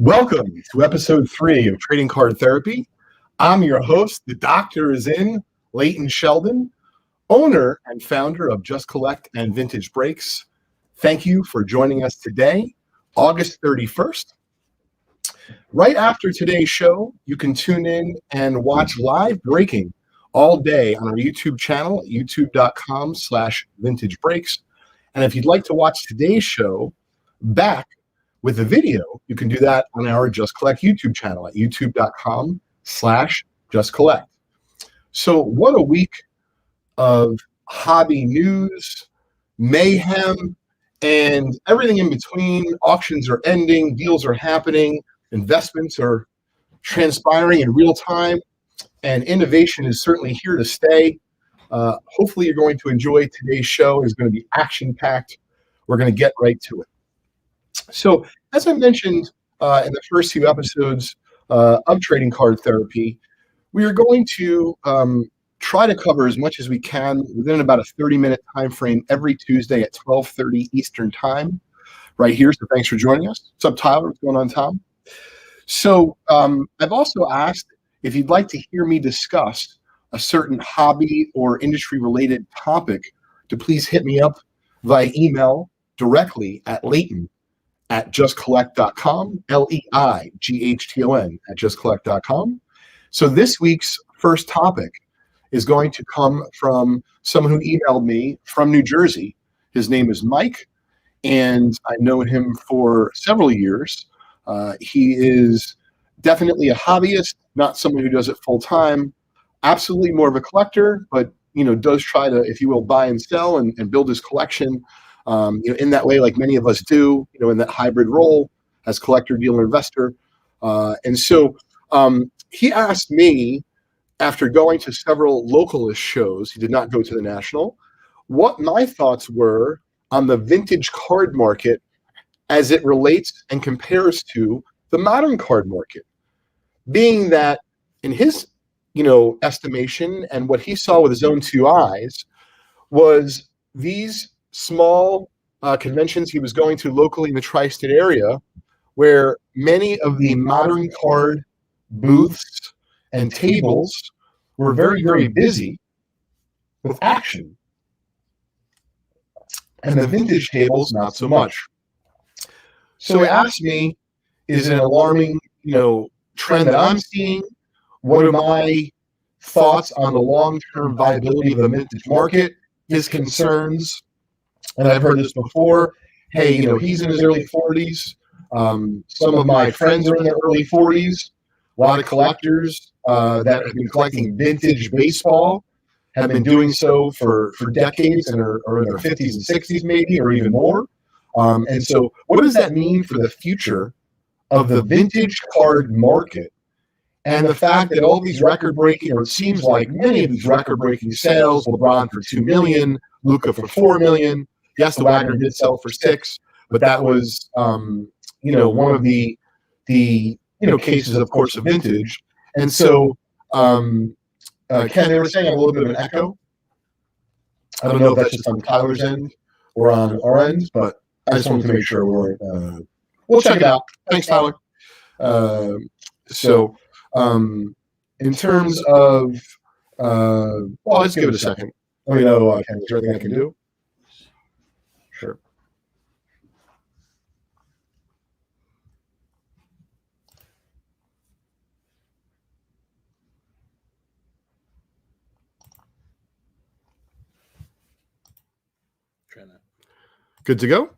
Welcome to episode 3 of Trading Card Therapy. I'm your host. The doctor is in, Leighton Sheldon, owner and founder of Just Collect and Vintage Breaks. Thank you for joining us today, August 31st. Right after today's show, you can tune in and watch live breaking all day on our YouTube channel at youtube.com/vintage breaks. And if you'd like to watch today's show back with a video, you can do that on our Just Collect YouTube channel at youtube.com/justcollect. So what a week of hobby news, mayhem, and everything in between. Auctions are ending, deals are happening, investments are transpiring in real time, and innovation is certainly here to stay. Hopefully you're going to enjoy today's show. It's going to be action-packed. We're going to get right to it. So, as I mentioned in the first few episodes of Trading Card Therapy, we are going to try to cover as much as we can within about a 30-minute time frame every Tuesday at 12:30 Eastern Time, right here. So, thanks for joining us. What's up, Tyler? What's going on, Tom? So, I've also asked if you'd like to hear me discuss a certain hobby or industry-related topic to please hit me up via email directly at Leighton@justcollect.com, Leighton @justcollect.com. So this week's first topic is going to come from someone who emailed me from New Jersey. His name is Mike, and I've known him for several years. He is definitely a hobbyist, not someone who does it full time. Absolutely more of a collector, but does try to, if you will, buy and sell and build his collection. In that way, like many of us do, in that hybrid role as collector, dealer, investor. And so he asked me, after going to several localist shows, he did not go to the national, what my thoughts were on the vintage card market as it relates and compares to the modern card market. Being that in his, estimation and what he saw with his own two eyes was these small conventions he was going to locally in the tri-state area, where many of the modern card booths and tables were very, very busy with action. And the vintage tables, not so much. So he asked me, is it an alarming, trend that I'm seeing? What are my thoughts on the long-term viability of the vintage market? His concerns, and I've heard this before. Hey, he's in his early 40s. Some of my friends are in their early 40s. A lot of collectors that have been collecting vintage baseball have been doing so for decades and are in their 50s and 60s maybe, or even more. And so what does that mean for the future of the vintage card market? And the fact that all these record-breaking, or it seems like many of these record-breaking sales, LeBron for $2 million, Luka for $4 million. Yes, the Wagner did sell for $6 million, but that was, one of the cases, of course, of vintage. And so, Ken, they were saying I have a little bit of an echo. I don't know if that's just on Tyler's end or on our end, but I just wanted to make sure we'll check it out. Thanks, Tyler. In terms of, let's give it a second. Let me know, Ken, is there anything I can do? Sure. Good to go.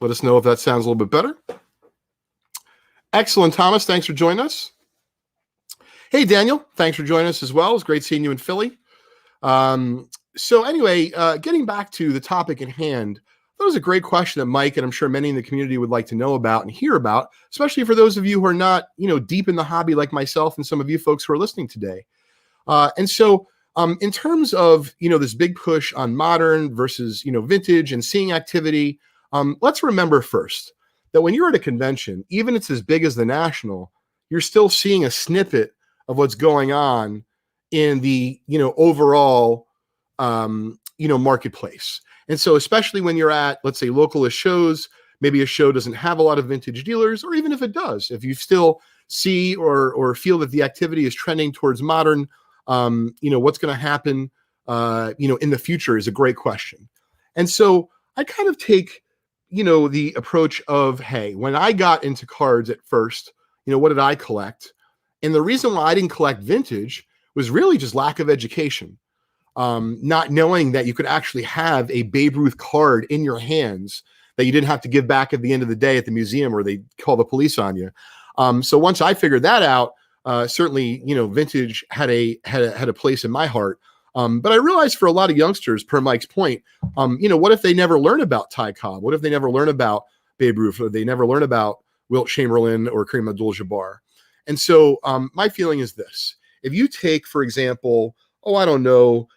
Let us know if that sounds a little bit better. Excellent, Thomas. Thanks for joining us. Hey, Daniel. Thanks for joining us as well. It's great seeing you in Philly. So anyway, getting back to the topic at hand, that was a great question that Mike and I'm sure many in the community would like to know about and hear about, especially for those of you who are not, deep in the hobby like myself and some of you folks who are listening today. And so in terms of, this big push on modern versus, vintage and seeing activity, let's remember first that when you're at a convention, even if it's as big as the national, you're still seeing a snippet of what's going on in the, overall, marketplace. And so especially when you're at, let's say, localist shows, maybe a show doesn't have a lot of vintage dealers, or even if it does, if you still see or feel that the activity is trending towards modern, what's going to happen, in the future is a great question. And so I kind of take, the approach of, hey, when I got into cards at first, what did I collect? And the reason why I didn't collect vintage was really just lack of education. Not knowing that you could actually have a Babe Ruth card in your hands that you didn't have to give back at the end of the day at the museum, or they call the police on you. So once I figured that out, certainly, vintage had a place in my heart. But I realized for a lot of youngsters, per Mike's point, what if they never learn about Ty Cobb? What if they never learn about Babe Ruth, or they never learn about Wilt Chamberlain or Kareem Abdul-Jabbar? And so my feeling is this: if you take, for example,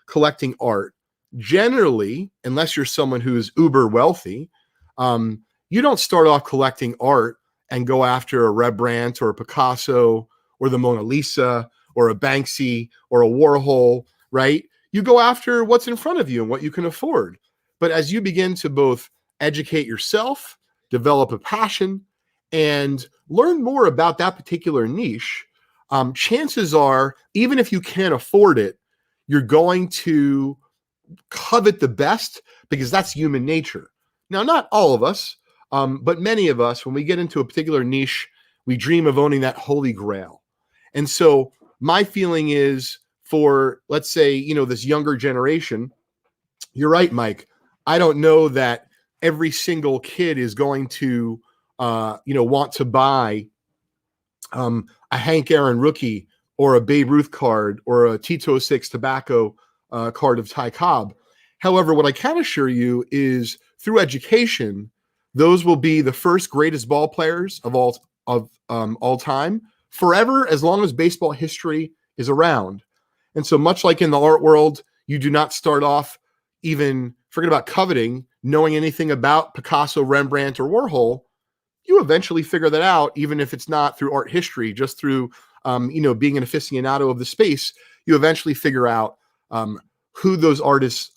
collecting art, generally, unless you're someone who is uber wealthy, you don't start off collecting art and go after a Rembrandt or a Picasso or the Mona Lisa or a Banksy or a Warhol, right? You go after what's in front of you and what you can afford. But as you begin to both educate yourself, develop a passion, and learn more about that particular niche, chances are, even if you can't afford it, you're going to covet the best, because that's human nature. Now, not all of us, but many of us, when we get into a particular niche, we dream of owning that holy grail. And so my feeling is, for, let's say, this younger generation, you're right, Mike. I don't know that every single kid is going to, want to buy a Hank Aaron rookie or a Babe Ruth card or a Tito 6 tobacco card of Ty Cobb. However, what I can assure you is, through education, those will be the first greatest ball players of all time, forever, as long as baseball history is around. And so, much like in the art world, you do not start off, even forget about coveting, knowing anything about Picasso, Rembrandt, or Warhol. You eventually figure that out, even if it's not through art history, just through being an aficionado of the space. You eventually figure out who those artists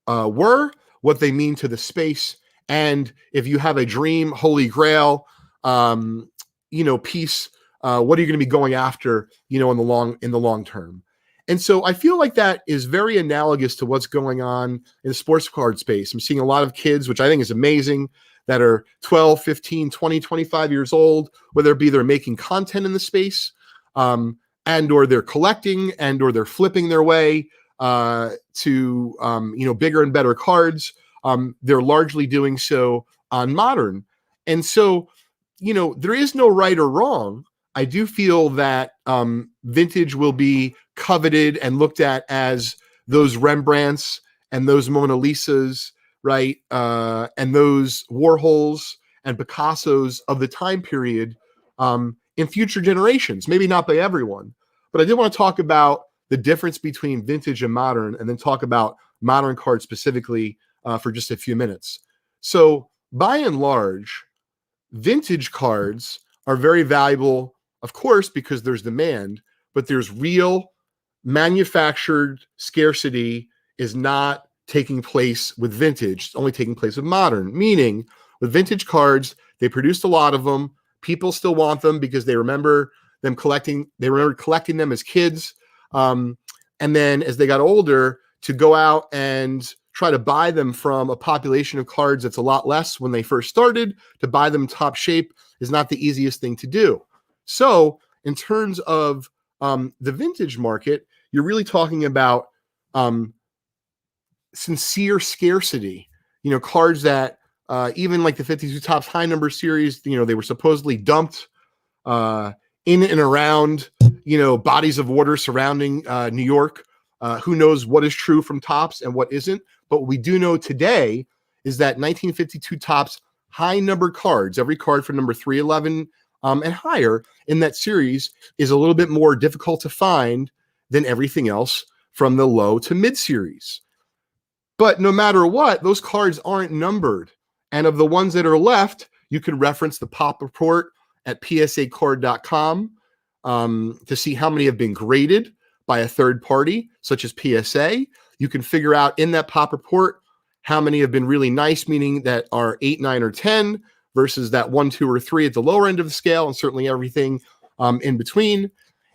were, what they mean to the space, and if you have a dream, holy grail, piece, what are you going to be going after, in the long term? And so I feel like that is very analogous to what's going on in the sports card space. I'm seeing a lot of kids, which I think is amazing, that are 12, 15, 20, 25 years old, whether it be they're making content in the space, and or they're collecting, and or they're flipping their way to bigger and better cards. They're largely doing so on modern. And so, there is no right or wrong. I do feel that vintage will be coveted and looked at as those Rembrandts and those Mona Lisas, right? And those Warhols and Picassos of the time period in future generations. Maybe not by everyone, but I did want to talk about the difference between vintage and modern, and then talk about modern cards specifically for just a few minutes. So by and large, vintage cards are very valuable, of course, because there's demand, but there's real manufactured scarcity is not taking place with vintage. It's only taking place with modern, meaning with vintage cards, they produced a lot of them. People still want them because they remember them collecting. They remember collecting them as kids. And then as they got older, to go out and try to buy them from a population of cards that's a lot less when they first started, to buy them top shape is not the easiest thing to do. So in terms of the vintage market, you're really talking about sincere scarcity, cards that even like the 52 Topps high number series, they were supposedly dumped in and around, bodies of water surrounding New York. Who knows what is true from Topps and what isn't? But what we do know today is that 1952 Topps high number cards, every card from number 311 and higher in that series, is a little bit more difficult to find than everything else from the low to mid series. But no matter what, those cards aren't numbered. And of the ones that are left, you can reference the pop report at psacard.com to see how many have been graded by a third party, such as PSA. You can figure out in that pop report how many have been really nice, meaning that are 8, 9, or 10, versus that 1, 2, or 3 at the lower end of the scale, and certainly everything in between.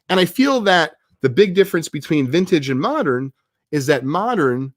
And I feel that the big difference between vintage and modern is that modern,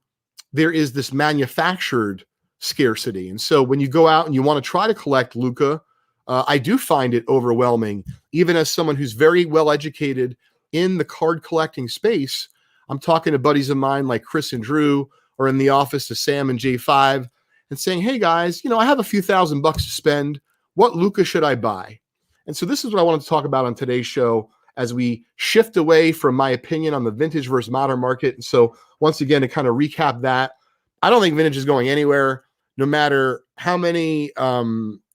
there is this manufactured scarcity. And so when you go out and you want to try to collect Luka, I do find it overwhelming, even as someone who's very well educated in the card collecting space. I'm talking to buddies of mine like Chris and Drew, or in the office to Sam and J5, and saying, hey guys, I have a few $1,000 to spend. What Luka should I buy? And so this is what I wanted to talk about on today's show as we shift away from my opinion on the vintage versus modern market. And so once again, to kind of recap that, I don't think vintage is going anywhere, no matter how many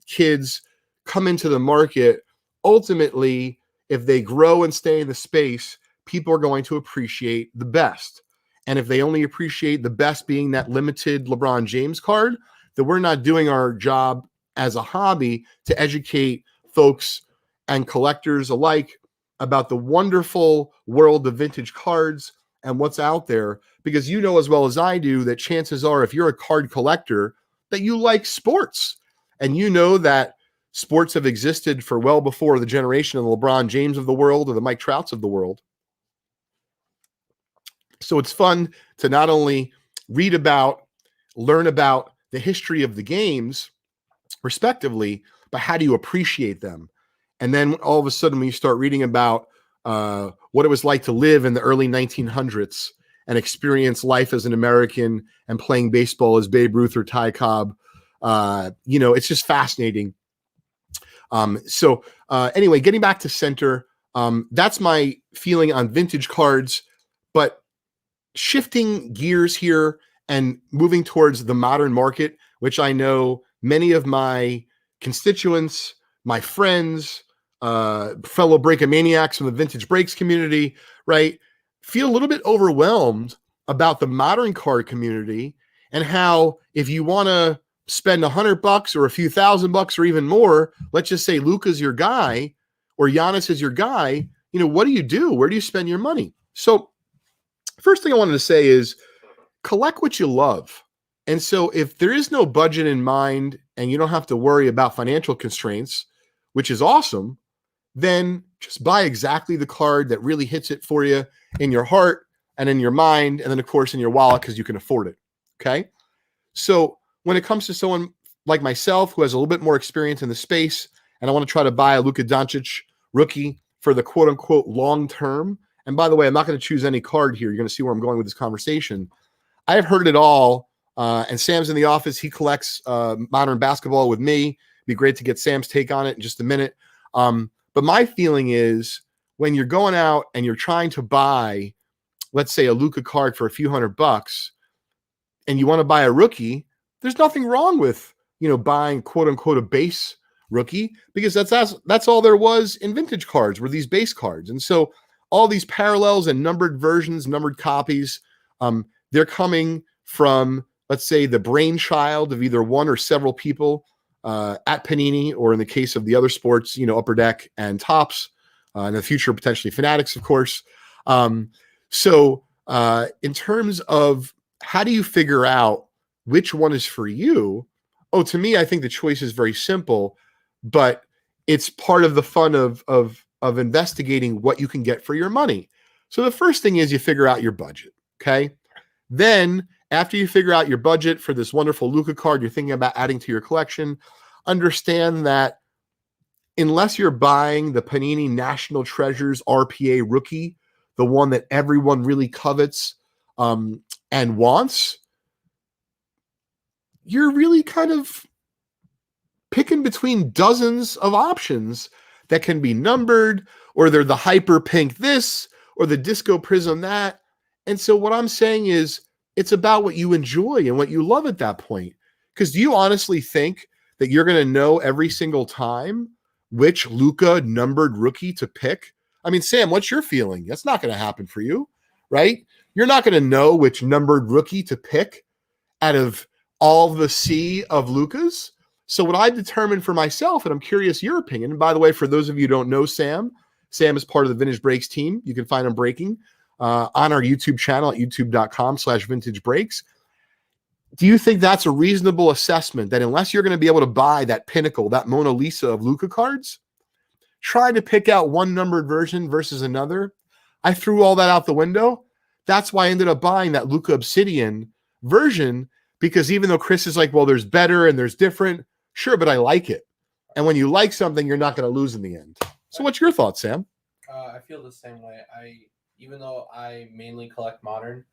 kids come into the market. Ultimately, if they grow and stay in the space, people are going to appreciate the best. And if they only appreciate the best being that limited LeBron James card, then we're not doing our job as a hobby to educate folks and collectors alike about the wonderful world of vintage cards and what's out there. Because you know as well as I do that chances are, if you're a card collector, that you like sports. And you know that sports have existed for well before the generation of the LeBron James of the world or the Mike Trouts of the world. So it's fun to not only read about, learn about the history of the games, respectively, but how do you appreciate them? And then all of a sudden, when you start reading about what it was like to live in the early 1900s and experience life as an American and playing baseball as Babe Ruth or Ty Cobb, it's just fascinating. Anyway, getting back to center, that's my feeling on vintage cards, but shifting gears here and moving towards the modern market, which I know many of my constituents, my friends, fellow breakomaniacs from the vintage breaks community, right, feel a little bit overwhelmed about the modern card community and how if you want to spend $100 or a few $1,000 or even more, let's just say Luka's your guy or Giannis is your guy, what do? Where do you spend your money? So first thing I wanted to say is collect what you love. And so if there is no budget in mind and you don't have to worry about financial constraints, which is awesome, then just buy exactly the card that really hits it for you in your heart and in your mind, and then of course in your wallet because you can afford it. Okay. So when it comes to someone like myself who has a little bit more experience in the space, and I want to try to buy a Luka Doncic rookie for the quote unquote long term. And by the way, I'm not going to choose any card here. You're going to see where I'm going with this conversation. I have heard it all. And Sam's in the office. He collects modern basketball with me. It'd be great to get Sam's take on it in just a minute. But my feeling is when you're going out and you're trying to buy, let's say, a Luka card for a few $100 and you want to buy a rookie, there's nothing wrong with, buying quote unquote a base rookie, because that's all there was in vintage cards were these base cards. And so all these parallels and numbered versions, numbered copies, they're coming from, let's say, the brainchild of either one or several people at Panini, or in the case of the other sports, Upper Deck and Topps, in the future, potentially Fanatics, of course. So in terms of how do you figure out which one is for you? Oh, to me, I think the choice is very simple, but it's part of the fun of investigating what you can get for your money. So the first thing is you figure out your budget, okay? Then after you figure out your budget for this wonderful Luka card you're thinking about adding to your collection, understand that unless you're buying the Panini National Treasures RPA rookie, the one that everyone really covets and wants, you're really kind of picking between dozens of options that can be numbered, or they're the hyper pink this, or the disco prism that. And so what I'm saying is it's about what you enjoy and what you love at that point. Because do you honestly think that you're going to know every single time which Luka numbered rookie to pick? I mean, Sam, what's your feeling? That's not going to happen for you, right? You're not going to know which numbered rookie to pick out of all the sea of Lukas. So what I determined for myself, and I'm curious your opinion, and by the way, for those of you who don't know Sam is part of the Vintage Breaks team. You can find him breaking on our YouTube channel at youtube.com/vintagebreaks. do you think that's a reasonable assessment that unless you're going to be able to buy that pinnacle, that Mona Lisa of Luka cards, trying to pick out one numbered version versus another, I threw all that out the window. That's why I ended up buying that Luka Obsidian version, because even though Chris is like, well, there's better and there's different, sure, but I like it. And when you like something, you're not going to lose in the end. So what's your thoughts, Sam? I feel the same way. Even though I mainly collect modern,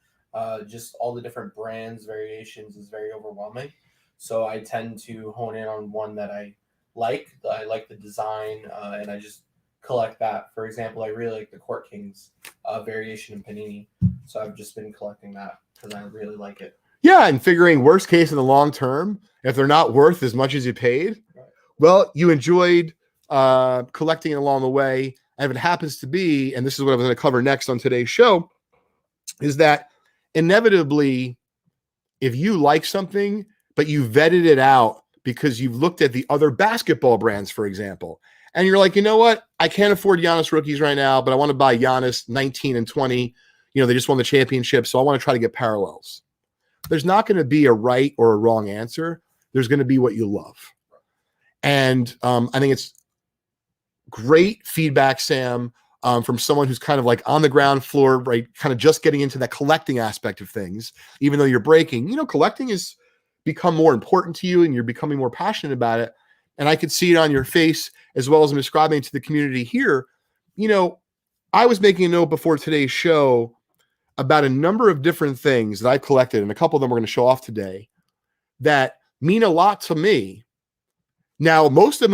just all the different brands, variations is very overwhelming. So I tend to hone in on one that I like. I like the design, and I just collect that. For example, I really like the Court Kings variation in Panini. So I've just been collecting that because I really like it. Yeah, and figuring worst case in the long term, if they're not worth as much as you paid, well, you enjoyed collecting it along the way. And if it happens to be, and this is what I'm going to cover next on today's show, is that inevitably, if you like something, but you vetted it out because you've looked at the other basketball brands, for example, and you're like, you know what? I can't afford Giannis rookies right now, but I want to buy Giannis 19 and 20. You know, they just won the championship, so I want to try to get parallels. There's not going to be a right or a wrong answer. There's going to be what you love. And I think it's great feedback, Sam, from someone who's kind of like on the ground floor, right? Kind of just getting into that collecting aspect of things, even though you're breaking, collecting has become more important to you and you're becoming more passionate about it. And I could see it on your face as well as I'm describing to the community here. I was making a note before today's show about a number of different things that I've collected, and a couple of them we're going to show off today that mean a lot to me. Now, most of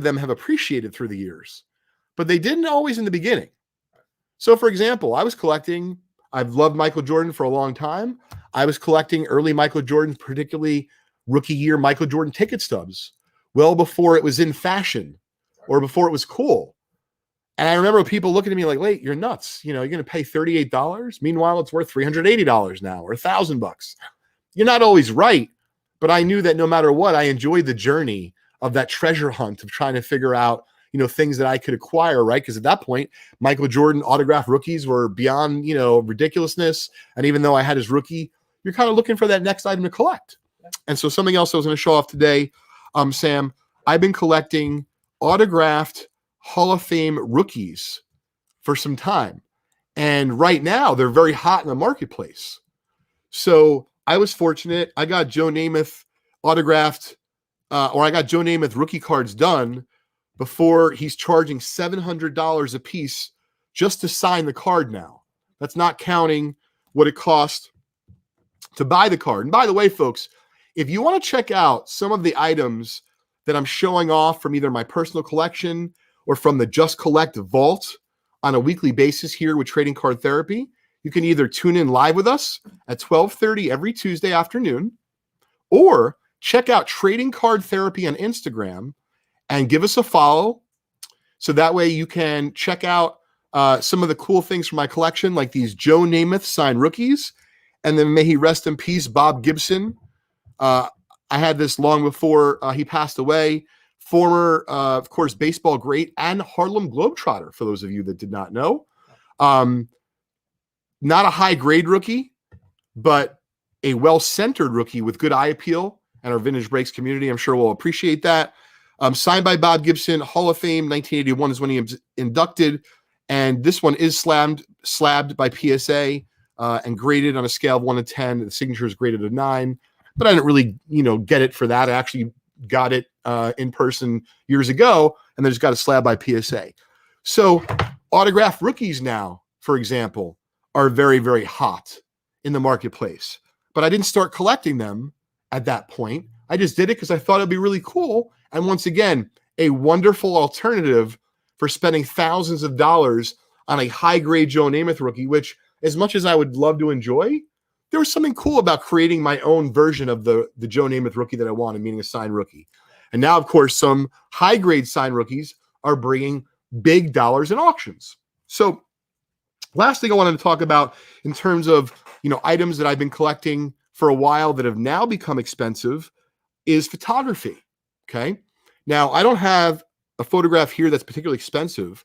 them have appreciated through the years, but they didn't always in the beginning. So, for example, I've loved Michael Jordan for a long time. I was collecting early Michael Jordan, particularly rookie year Michael Jordan ticket stubs, well before it was in fashion or before it was cool. And I remember people looking at me like, "Wait, you're nuts. You're going to pay $38. Meanwhile, it's worth $380 now or $1,000. You're not always right, but I knew that no matter what, I enjoyed the journey of that treasure hunt of trying to figure out, things that I could acquire, right? Because at that point, Michael Jordan autographed rookies were beyond, ridiculousness. And even though I had his rookie, you're kind of looking for that next item to collect. And so something else I was going to show off today, Sam, I've been collecting autographed Hall of Fame rookies for some time. And right now, they're very hot in the marketplace. So I was fortunate. I got Joe Nameth autographed, I got Joe Nameth rookie cards done before he's charging $700 a piece just to sign the card now. That's not counting what it cost to buy the card. And by the way, folks, if you want to check out some of the items that I'm showing off from either my personal collection or from the Just Collect vault on a weekly basis here with Trading Card Therapy, you can either tune in live with us at 12:30 every Tuesday afternoon, or check out Trading Card Therapy on Instagram and give us a follow. So that way you can check out some of the cool things from my collection, like these Joe Nameth signed rookies. And then may he rest in peace, Bob Gibson. I had this long before he passed away. Former, of course, baseball great and Harlem Globetrotter, for those of you that did not know. Not a high-grade rookie, but a well-centered rookie with good eye appeal, and our Vintage Breaks community, I'm sure, will appreciate that. Signed by Bob Gibson, Hall of Fame, 1981 is when he was inducted, and this one is slabbed by PSA and graded on a scale of 1 to 10. The signature is graded a 9, but I didn't really, get it for that. I actually got it in person years ago, and then just got a slab by PSA. So autographed rookies now, for example, are very, very hot in the marketplace. But I didn't start collecting them at that point. I just did it because I thought it'd be really cool. And once again, a wonderful alternative for spending thousands of dollars on a high-grade Joe Nameth rookie, which, as much as I would love to enjoy, there was something cool about creating my own version of the Joe Nameth rookie that I wanted, meaning a signed rookie. And now, of course, some high-grade signed rookies are bringing big dollars in auctions. So last thing I wanted to talk about in terms of, items that I've been collecting for a while that have now become expensive is photography. Okay. Now, I don't have a photograph here that's particularly expensive,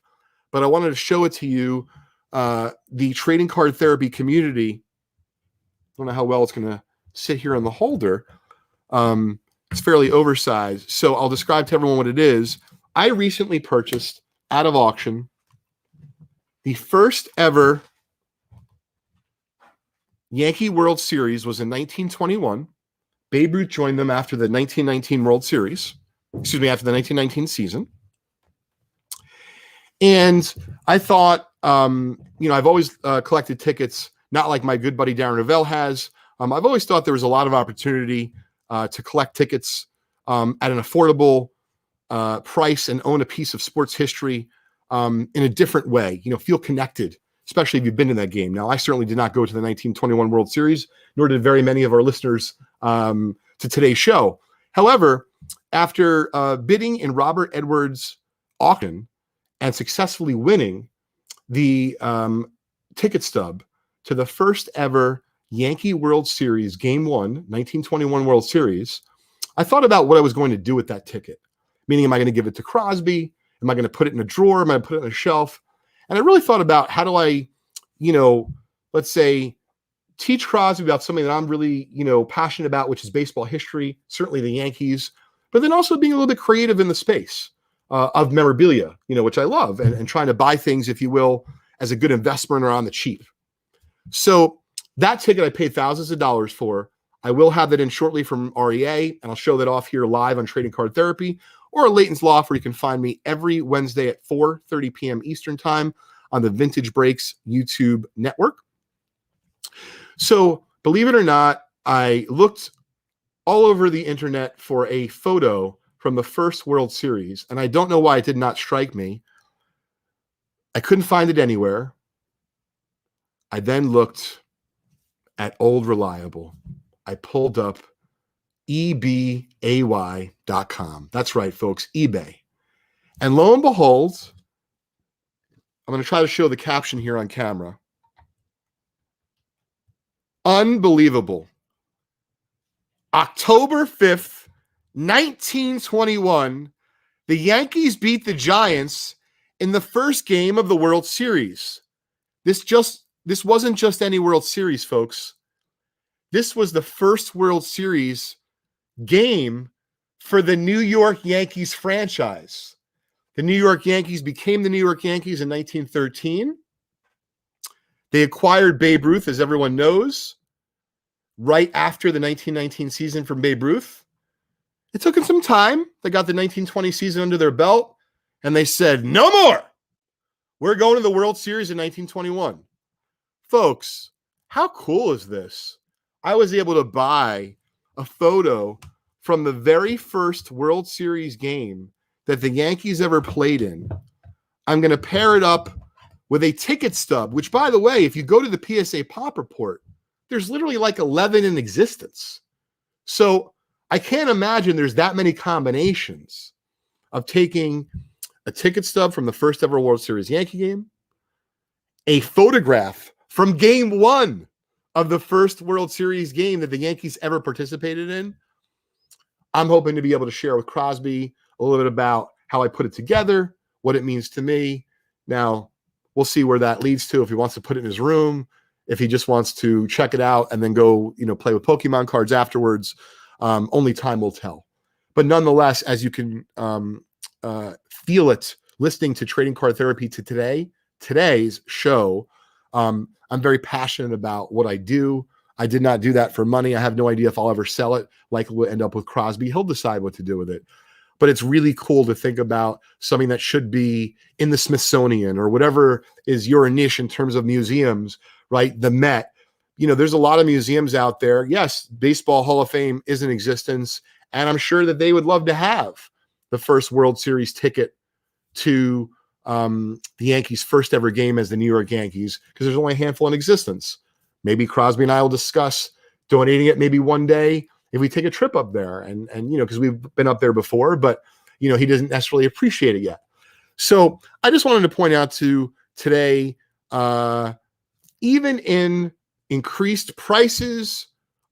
but I wanted to show it to you. The Trading Card Therapy community. I don't know how well it's going to sit here in the holder. It's fairly oversized. So I'll describe to everyone what it is. I recently purchased out of auction the first ever Yankee World Series was in 1921. Babe Ruth joined them after the 1919 World Series. Excuse me, after the 1919 season. And I thought, I've always collected tickets, not like my good buddy Darren Revell has. I've always thought there was a lot of opportunity to collect tickets at an affordable price and own a piece of sports history in a different way, feel connected, especially if you've been in that game. Now, I certainly did not go to the 1921 World Series, nor did very many of our listeners to today's show. However, after bidding in Robert Edwards' auction and successfully winning the ticket stub to the first ever Yankee World Series Game 1, 1921 World Series, I thought about what I was going to do with that ticket. Meaning, am I going to give it to Crosby? Am I going to put it in a drawer? Am I going to put it on a shelf? And I really thought about how do I, let's say, teach Crosby about something that I'm really, passionate about, which is baseball history, certainly the Yankees, but then also being a little bit creative in the space of memorabilia, which I love, and trying to buy things, if you will, as a good investment or on the cheap. So that ticket I paid thousands of dollars for. I will have that in shortly from REA, and I'll show that off here live on Trading Card Therapy or Leighton's Loft, where you can find me every Wednesday at 4:30 p.m. Eastern Time on the Vintage Breaks YouTube network. So believe it or not, I looked all over the internet for a photo from the first World Series, and I don't know why it did not strike me. I couldn't find it anywhere. I then looked at Old Reliable. I pulled up eBay.com. That's right, folks, eBay. And lo and behold, I'm going to try to show the caption here on camera. Unbelievable. October 5th, 1921, the Yankees beat the Giants in the first game of the World Series. This wasn't just any World Series, folks. This was the first World Series game for the New York Yankees franchise. The New York Yankees became the New York Yankees in 1913. They acquired Babe Ruth, as everyone knows, right after the 1919 season from Babe Ruth. It took them some time. They got the 1920 season under their belt, and they said, no more. We're going to the World Series in 1921. Folks, how cool is this? I was able to buy a photo from the very first World Series game that the Yankees ever played in. I'm going to pair it up with a ticket stub, which, by the way, if you go to the PSA Pop Report, there's literally like 11 in existence. So I can't imagine there's that many combinations of taking a ticket stub from the first ever World Series Yankee game, a photograph from Game 1 of the first World Series game that the Yankees ever participated in. I'm hoping to be able to share with Crosby a little bit about how I put it together, what it means to me. Now, we'll see where that leads to, if he wants to put it in his room, if he just wants to check it out and then go, play with Pokemon cards afterwards. Only time will tell. But nonetheless, as you can feel it listening to Trading Card Therapy to today's show, I'm very passionate about what I do. I did not do that for money. I have no idea if I'll ever sell it. Likely we'll end up with Crosby. He'll decide what to do with it. But it's really cool to think about something that should be in the Smithsonian or whatever is your niche in terms of museums, right? The Met. There's a lot of museums out there. Yes, Baseball Hall of Fame is in existence, and I'm sure that they would love to have the first World Series ticket to the Yankees' first ever game as the New York Yankees, because there's only a handful in existence. Maybe Crosby and I will discuss donating it maybe one day if we take a trip up there, and because we've been up there before, but he doesn't necessarily appreciate it yet. So I just wanted to point out to today, even in increased prices,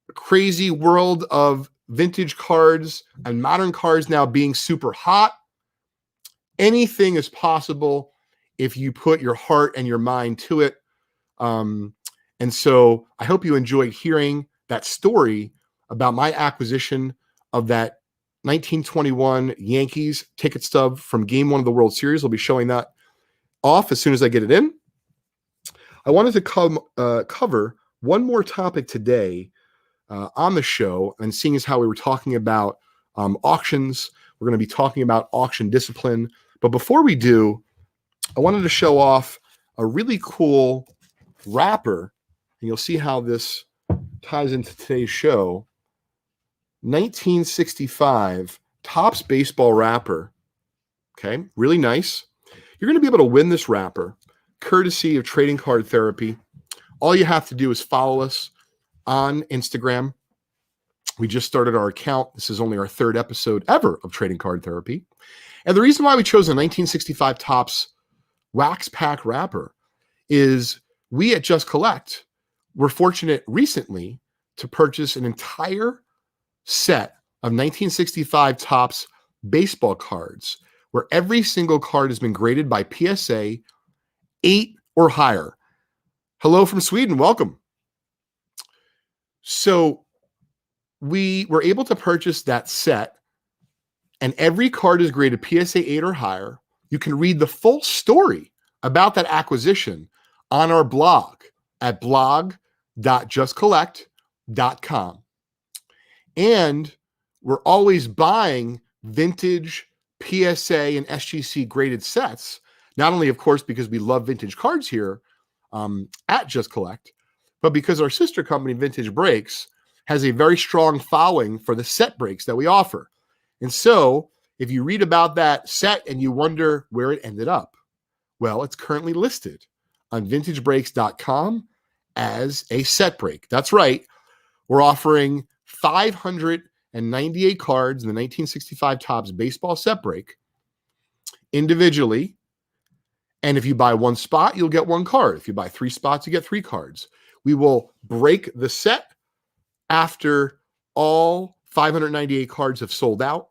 a crazy world of vintage cards and modern cards now being super hot, anything is possible if you put your heart and your mind to it. And so I hope you enjoyed hearing that story about my acquisition of that 1921 Yankees ticket stub from Game 1 of the World Series. I'll be showing that off as soon as I get it in. I wanted to cover one more topic today on the show, and seeing as how we were talking about auctions, we're going to be talking about auction discipline. But before we do, I wanted to show off a really cool wrapper, and you'll see how this ties into today's show. 1965 Topps baseball wrapper. Okay, really nice. You're going to be able to win this wrapper courtesy of Trading Card Therapy. All you have to do is follow us on Instagram. We just started our account. This is only our 3rd episode ever of Trading Card Therapy. And the reason why we chose a 1965 Topps wax pack wrapper is we at Just Collect were fortunate recently to purchase an entire set of 1965 Topps baseball cards where every single card has been graded by PSA 8 or higher. Hello from Sweden. Welcome. So we were able to purchase that set, and every card is graded PSA 8 or higher. You can read the full story about that acquisition on our blog at blog.justcollect.com. And we're always buying vintage PSA and SGC graded sets, not only, of course, because we love vintage cards here at Just Collect, but because our sister company, Vintage Breaks, has a very strong following for the set breaks that we offer. And so if you read about that set and you wonder where it ended up, well, it's currently listed on vintagebreaks.com as a set break. That's right. We're offering 598 cards in the 1965 Topps baseball set break individually. And if you buy one spot, you'll get one card. If you buy 3 spots, you get 3 cards. We will break the set after all 598 cards have sold out.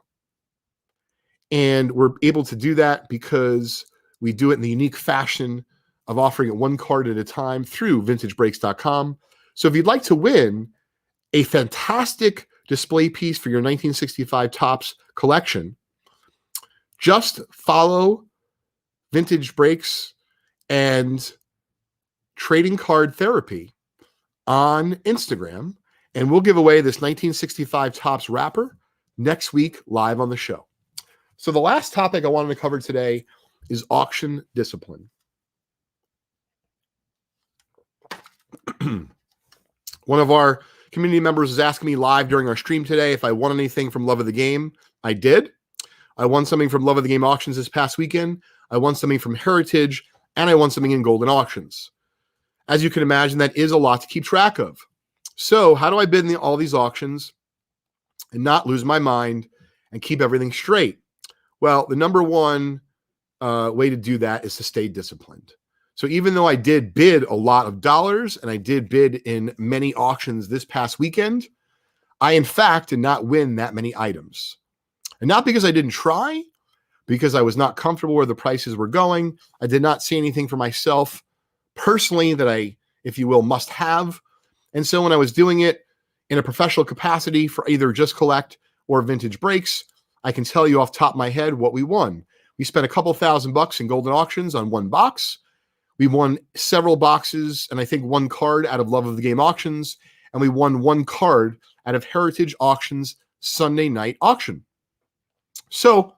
And we're able to do that because we do it in the unique fashion of offering it one card at a time through vintagebreaks.com. So if you'd like to win a fantastic display piece for your 1965 Topps collection, just follow Vintage Breaks and Trading Card Therapy on Instagram, and we'll give away this 1965 Topps wrapper next week live on the show. So the last topic I wanted to cover today is auction discipline. One of our community members was asking me live during our stream today if I won anything from Love of the Game. I did. I won something from Love of the Game auctions this past weekend. I won something from Heritage, and I won something in Golden Auctions. As you can imagine, that is a lot to keep track of. So how do I bid in all these auctions and not lose my mind and keep everything straight? Well, the number one way to do that is to stay disciplined. So even though I did bid a lot of dollars and I did bid in many auctions this past weekend, I, in fact, did not win that many items. And not because I didn't try, because I was not comfortable where the prices were going. I did not see anything for myself personally that I, if you will, must have. And so when I was doing it in a professional capacity for either Just Collect or Vintage Breaks, I can tell you off the top of my head what we won. We spent a couple $1,000 in Golden Auctions on one box. We won several boxes and I think one card out of Love of the Game auctions. And we won one card out of Heritage Auctions Sunday night auction. So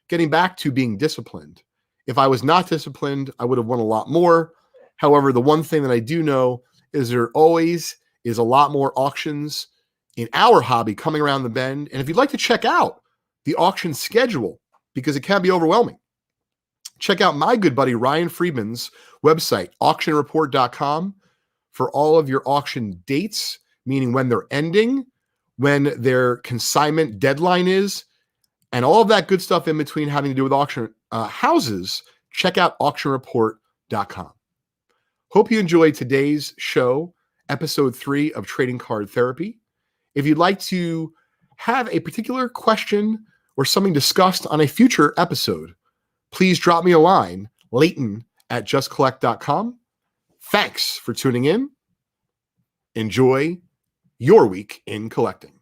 getting back to being disciplined. If I was not disciplined, I would have won a lot more. However, the one thing that I do know is there always is a lot more auctions in our hobby coming around the bend. And if you'd like to check out the auction schedule, because it can be overwhelming, check out my good buddy Ryan Friedman's website, auctionreport.com, for all of your auction dates, meaning when they're ending, when their consignment deadline is, and all of that good stuff in between having to do with auction houses. Check out auctionreport.com. Hope you enjoyed today's show, episode 3 of Trading Card Therapy. If you'd like to have a particular question or something discussed on a future episode, please drop me a line, Leighton at justcollect.com. Thanks for tuning in. Enjoy your week in collecting.